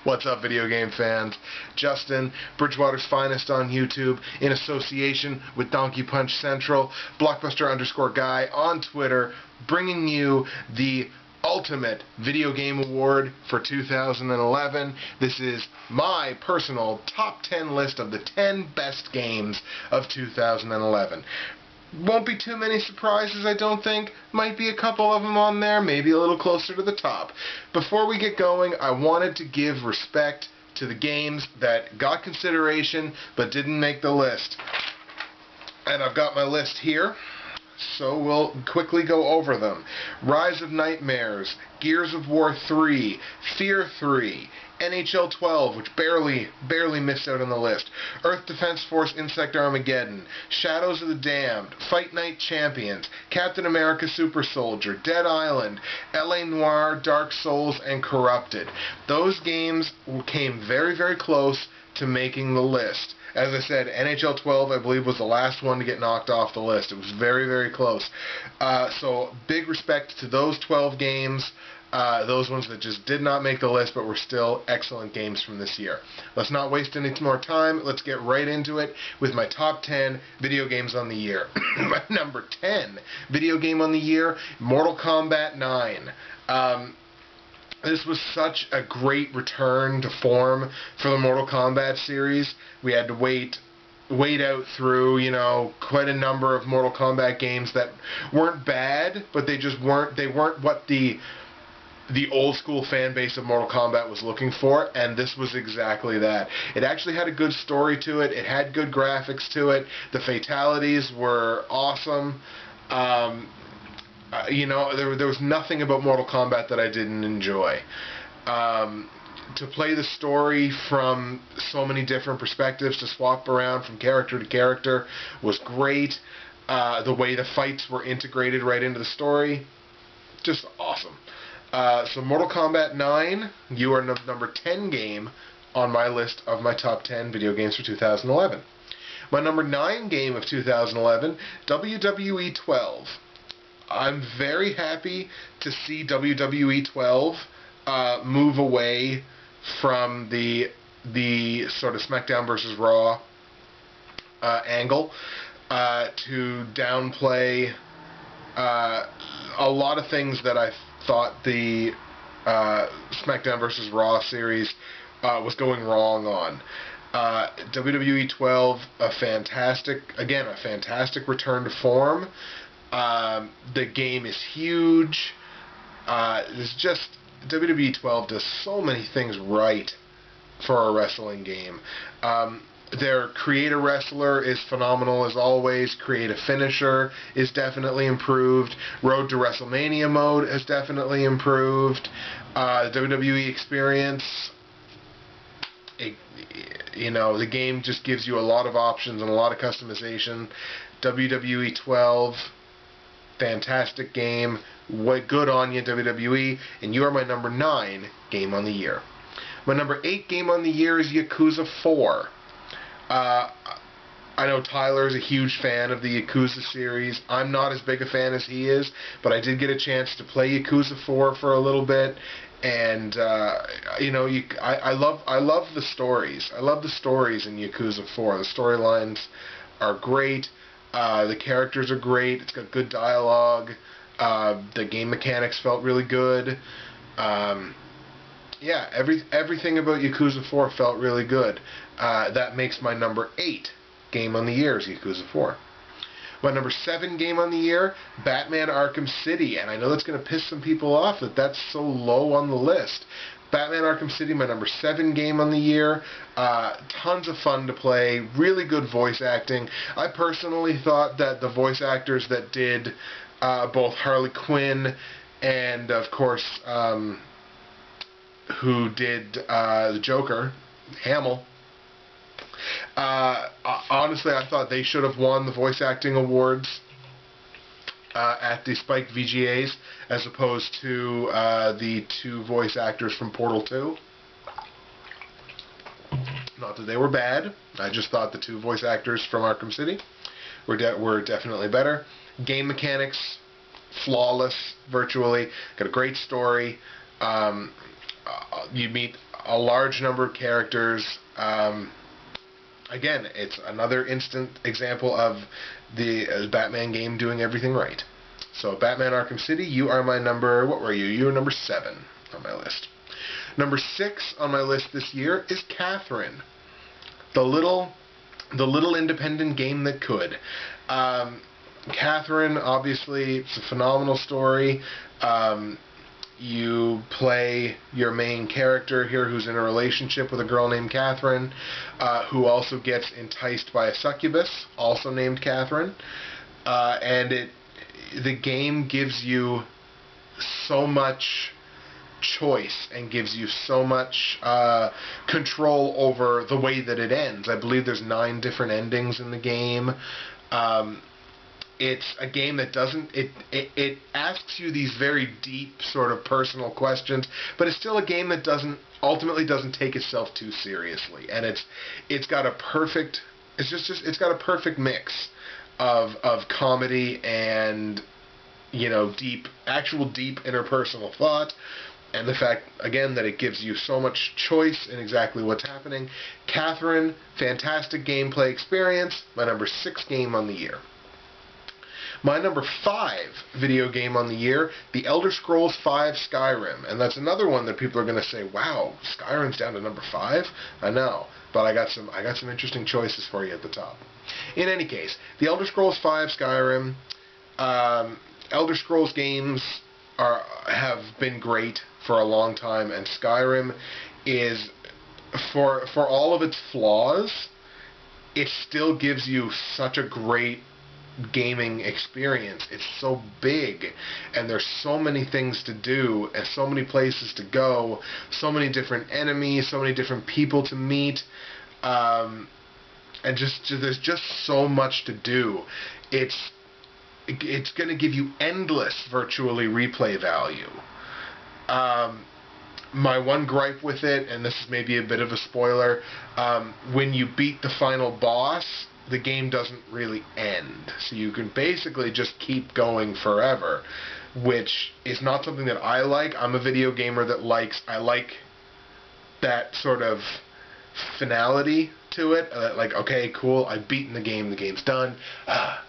What's up, video game fans? Justin, Bridgewater's Finest on YouTube, in association with Donkey Punch Central, Blockbuster_guy on Twitter, bringing you the ultimate video game award for 2011. This is my personal top 10 list of the 10 best games of 2011. Won't be too many surprises, I don't think. Might be a couple of them on there, maybe a little closer to the top. Before we get going, I wanted to give respect to the games that got consideration but didn't make the list. And I've got my list here, so we'll quickly go over them. Rise of Nightmares, Gears of War 3, Fear 3, NHL 12, which barely missed out on the list, Earth Defense Force Insect Armageddon, Shadows of the Damned, Fight Night Champions, Captain America Super Soldier, Dead Island, LA Noire, Dark Souls, and Corrupted. Those games came very, very close to making the list. As I said, NHL 12, I believe, was the last one to get knocked off the list. It was very, very close. So big respect to those 12 games. Those ones that just did not make the list but were still excellent games from this year. Let's not waste any more time. Let's get right into it with my top 10 video games on the year. My number 10 video game on the year, Mortal Kombat 9. This was such a great return to form for the Mortal Kombat series. We had to wait out through, quite a number of Mortal Kombat games that weren't bad, but they weren't what the old school fan base of Mortal Kombat was looking for, and this was exactly that. It actually had a good story to it. It had good graphics to it. The fatalities were awesome. There was nothing about Mortal Kombat that I didn't enjoy. To play the story from so many different perspectives, to swap around from character to character, was great. The way the fights were integrated right into the story, just awesome. So Mortal Kombat 9, you are number 10 game on my list of my top 10 video games for 2011. My number 9 game of 2011, WWE 12. I'm very happy to see WWE 12 move away from the sort of SmackDown versus Raw angle to downplay a lot of things that I thought the SmackDown vs. Raw series was going wrong on. WWE 12, a fantastic return to form. The game is huge. It's just, WWE 12 does so many things right for a wrestling game. Their create a wrestler is phenomenal as always. Create a finisher is definitely improved. Road to WrestleMania mode has definitely improved. WWE experience, the game just gives you a lot of options and a lot of customization. WWE 12, fantastic game. Good on you, WWE. And you are my number 9 game on the year. My number 8 game on the year is Yakuza 4. I know Tyler's a huge fan of the Yakuza series. I'm not as big a fan as he is, but I did get a chance to play Yakuza 4 for a little bit, and I love the stories. I love the stories in Yakuza 4. The storylines are great. The characters are great. It's got good dialogue. The game mechanics felt really good. Yeah, everything about Yakuza 4 felt really good. That makes my number 8 game on the year is Yakuza 4. My number 7 game on the year, Batman Arkham City. And I know that's going to piss some people off that that's so low on the list. Batman Arkham City, my number 7 game on the year. Tons of fun to play. Really good voice acting. I personally thought that the voice actors that did both Harley Quinn and, of course, who did the Joker, Hamill, honestly, I thought they should have won the voice acting awards at the Spike VGAs as opposed to the 2 voice actors from Portal 2. Not that they were bad, I just thought the 2 voice actors from Arkham City were definitely better. Game mechanics, flawless, virtually. Got a great story. you meet a large number of characters. Again, it's another instant example of the Batman game doing everything right. So, Batman Arkham City, you are my number, what were you? You were number 7 on my list. Number 6 on my list this year is Catherine, the little independent game that could. Catherine, obviously, it's a phenomenal story. You play your main character here who's in a relationship with a girl named Catherine, who also gets enticed by a succubus, also named Catherine. And the game gives you so much choice and gives you so much control over the way that it ends. I believe there's 9 different endings in the game. It's a game that it asks you these very deep sort of personal questions, but it's still a game that ultimately doesn't take itself too seriously, and it's got a perfect mix of comedy and, you know, deep interpersonal thought, and the fact, again, that it gives you so much choice in exactly what's happening. Catherine, fantastic gameplay experience, my number 6 game on the year. My number 5 video game on the year, The Elder Scrolls V Skyrim. And that's another one that people are going to say, wow, Skyrim's down to number 5? I know, but I got some interesting choices for you at the top. In any case, The Elder Scrolls V Skyrim, Elder Scrolls games have been great for a long time, and Skyrim is, for all of its flaws, it still gives you such a great gaming experience. It's so big, and there's so many things to do, and so many places to go, so many different enemies, so many different people to meet, and there's just so much to do. It's going to give you endless virtually replay value. My one gripe with it, and this is maybe a bit of a spoiler, when you beat the final boss, the game doesn't really end. So you can basically just keep going forever, which is not something that I like. I'm a video gamer that I like that sort of finality to it. Like, okay, cool, I've beaten the game's done.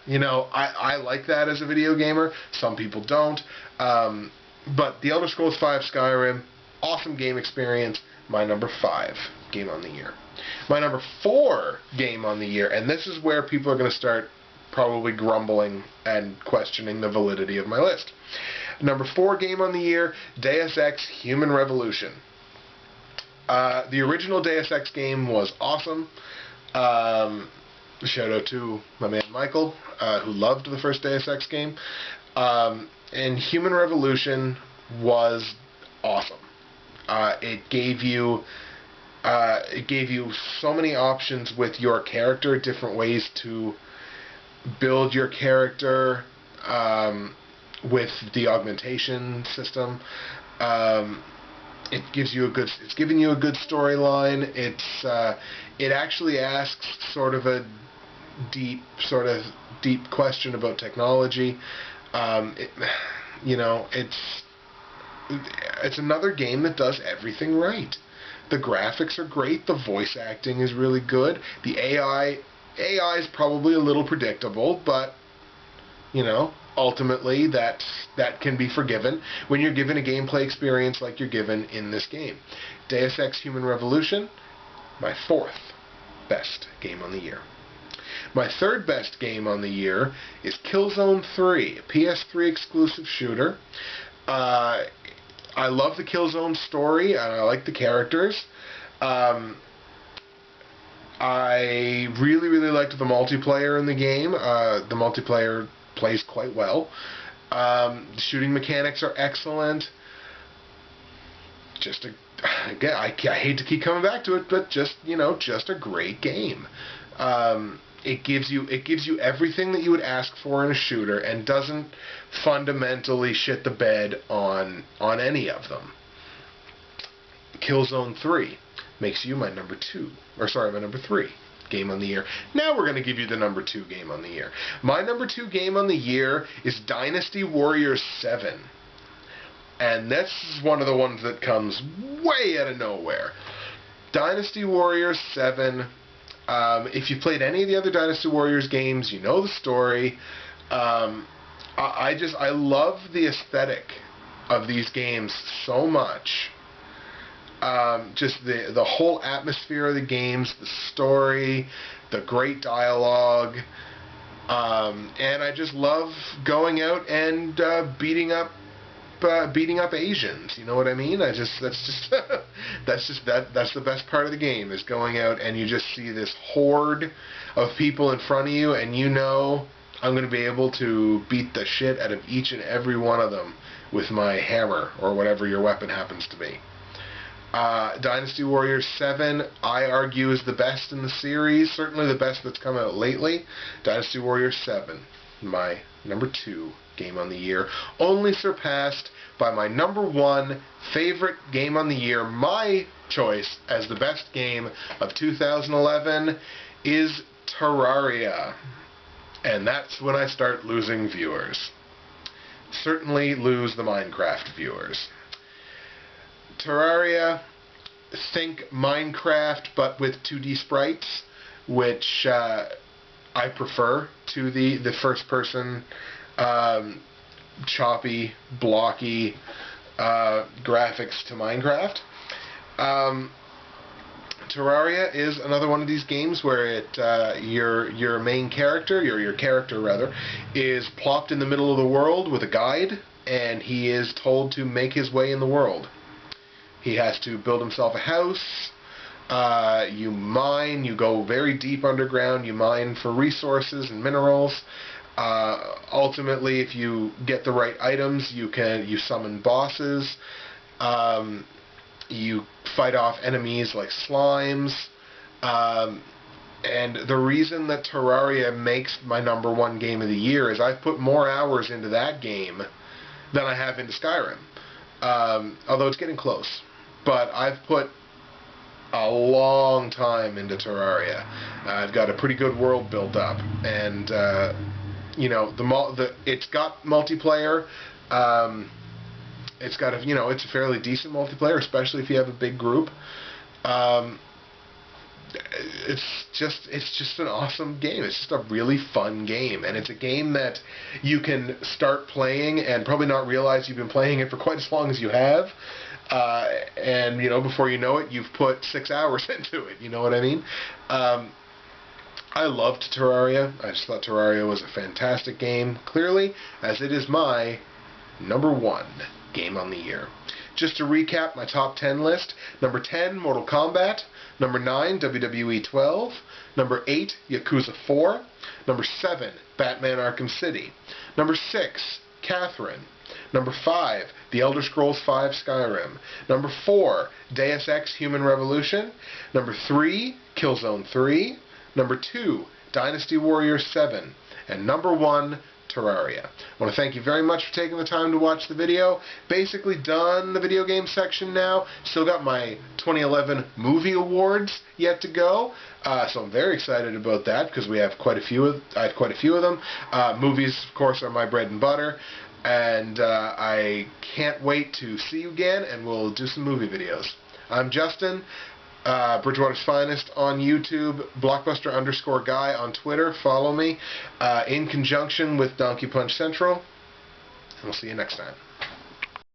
You know, I like that as a video gamer. Some people don't. But The Elder Scrolls V Skyrim, awesome game experience, my number 5 game on the year. My number 4 game on the year, and this is where people are going to start probably grumbling and questioning the validity of my list. Number 4 game on the year, Deus Ex Human Revolution. The original Deus Ex game was awesome. Shout out to my man Michael, who loved the first Deus Ex game. And Human Revolution was awesome. It gave you so many options with your character, different ways to build your character with the augmentation system. It's giving you a good storyline. It actually asks sort of a deep question about technology. You know, it's another game that does everything right. The graphics are great. The voice acting is really good. The AI is probably a little predictable, but, you know, ultimately that can be forgiven when you're given a gameplay experience like you're given in this game. Deus Ex Human Revolution, my 4th best game on the year. My 3rd best game on the year is Killzone 3, a PS3 exclusive shooter. I love the Killzone story, and I like the characters. I really, really liked the multiplayer in the game. The multiplayer plays quite well. The shooting mechanics are excellent. Again, I hate to keep coming back to it, but just a great game. It gives you everything that you would ask for in a shooter, and doesn't fundamentally shit the bed on any of them. Killzone 3 makes you my number 3 game on the year. Now we're going to give you the number 2 game on the year. My number 2 game on the year is Dynasty Warriors 7. And this is one of the ones that comes way out of nowhere. Dynasty Warriors 7. If you played any of the other Dynasty Warriors games, you know the story. I love the aesthetic of these games so much. Just the whole atmosphere of the games, the story, the great dialogue, and I just love going out and beating up Asians. You know what I mean? That's the best part of the game, is going out and you just see this horde of people in front of you, and you know I'm going to be able to beat the shit out of each and every one of them with my hammer or whatever your weapon happens to be. Dynasty Warriors 7, I argue, is the best in the series. Certainly the best that's come out lately. Dynasty Warriors 7, my number 2 game on the year. Only surpassed by my number 1 favorite game on the year. My choice as the best game of 2011 is Terraria. And that's when I start losing viewers. Certainly lose the Minecraft viewers. Terraria, think Minecraft but with 2D sprites, which I prefer to the first person choppy, blocky graphics to Minecraft. Terraria is another one of these games where your main character, your character rather, is plopped in the middle of the world with a guide, and he is told to make his way in the world. He has to build himself a house. You mine. You go very deep underground. You mine for resources and minerals. Ultimately, if you get the right items, you summon bosses. You fight off enemies like slimes. And the reason that Terraria makes my number 1 game of the year is I've put more hours into that game than I have into Skyrim. Although it's getting close. But I've put a long time into Terraria. I've got a pretty good world built up, and you know, it's got multiplayer. It's got it's a fairly decent multiplayer, especially if you have a big group. It's just an awesome game. It's just a really fun game, and it's a game that you can start playing and probably not realize you've been playing it for quite as long as you have. And before you know it, you've put 6 hours into it. You know what I mean? I loved Terraria. I just thought Terraria was a fantastic game, clearly, as it is my number 1 game on the year. Just to recap my top 10 list: number 10, Mortal Kombat; number 9, WWE 12; number 8, Yakuza 4; number 7, Batman Arkham City; number 6, Catherine; number 5, The Elder Scrolls V Skyrim; number 4, Deus Ex Human Revolution; number 3, Killzone 3; number 2, Dynasty Warriors 7; and number 1, Terraria. I want to thank you very much for taking the time to watch the video. Basically done the video game section now. Still got my 2011 movie awards yet to go. So I'm very excited about that because we have quite a few of them. Movies, of course, are my bread and butter. And I can't wait to see you again, and we'll do some movie videos. I'm Justin, Bridgewater's Finest on YouTube, Blockbuster_Guy on Twitter. Follow me in conjunction with Donkey Punch Central, and we'll see you next time.